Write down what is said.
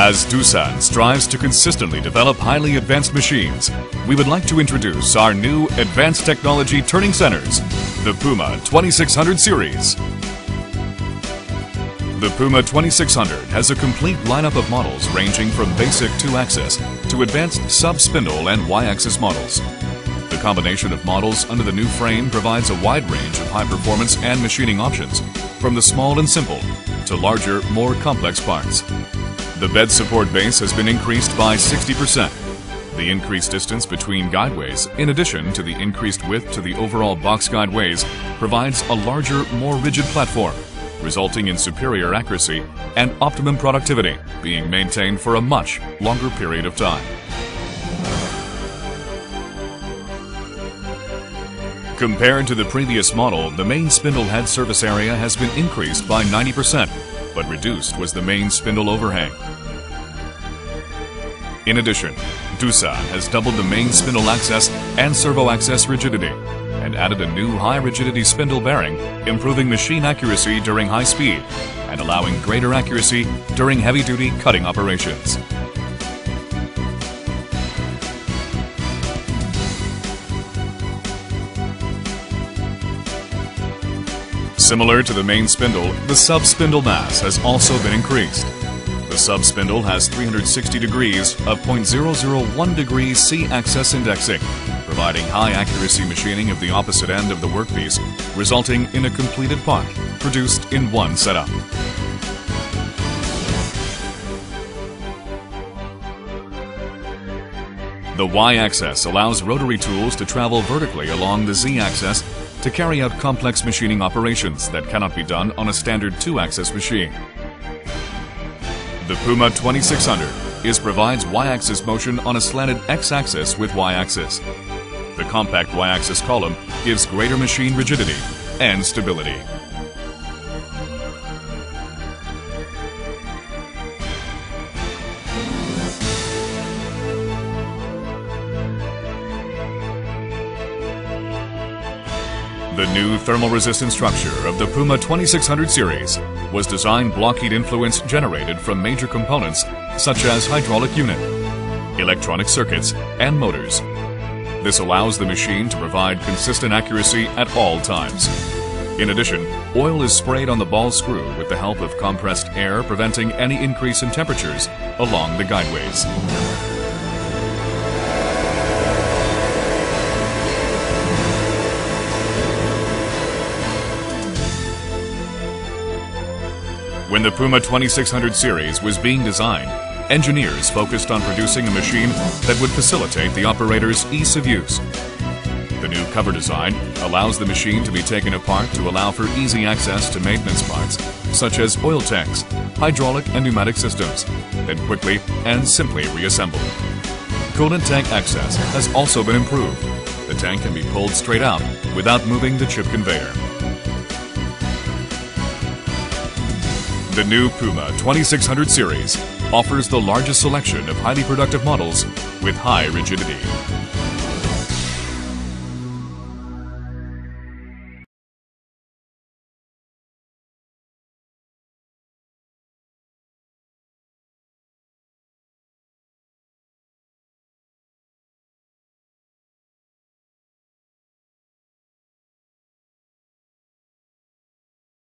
As Doosan strives to consistently develop highly advanced machines, we would like to introduce our new advanced technology turning centers, the Puma 2600 series. The Puma 2600 has a complete lineup of models ranging from basic 2-axis to advanced sub-spindle and Y-axis models. The combination of models under the new frame provides a wide range of high-performance and machining options, from the small and simple to larger, more complex parts. The bed support base has been increased by 60%. The increased distance between guideways, in addition to the increased width to the overall box guideways, provides a larger, more rigid platform, resulting in superior accuracy and optimum productivity being maintained for a much longer period of time. Compared to the previous model, the main spindle head surface area has been increased by 90%, but reduced was the main spindle overhang. In addition, Doosan has doubled the main spindle axis and servo axis rigidity and added a new high-rigidity spindle bearing, improving machine accuracy during high speed and allowing greater accuracy during heavy-duty cutting operations. Similar to the main spindle, the sub-spindle mass has also been increased. The sub-spindle has 360 degrees of 0.001 degree C-axis indexing, providing high-accuracy machining of the opposite end of the workpiece, resulting in a completed part produced in one setup. The Y-axis allows rotary tools to travel vertically along the Z-axis to carry out complex machining operations that cannot be done on a standard 2-axis machine. The Puma 2600 provides Y-axis motion on a slanted X-axis with Y-axis. The compact Y-axis column gives greater machine rigidity and stability. The new thermal resistant structure of the Puma 2600 series was designed block heat influence generated from major components such as hydraulic unit, electronic circuits, and motors. This allows the machine to provide consistent accuracy at all times. In addition, oil is sprayed on the ball screw with the help of compressed air, preventing any increase in temperatures along the guideways. When the Puma 2600 series was being designed, engineers focused on producing a machine that would facilitate the operator's ease of use. The new cover design allows the machine to be taken apart to allow for easy access to maintenance parts, such as oil tanks, hydraulic and pneumatic systems, then quickly and simply reassembled. Coolant tank access has also been improved. The tank can be pulled straight out without moving the chip conveyor. The new Puma 2600 series offers the largest selection of highly productive models with high rigidity.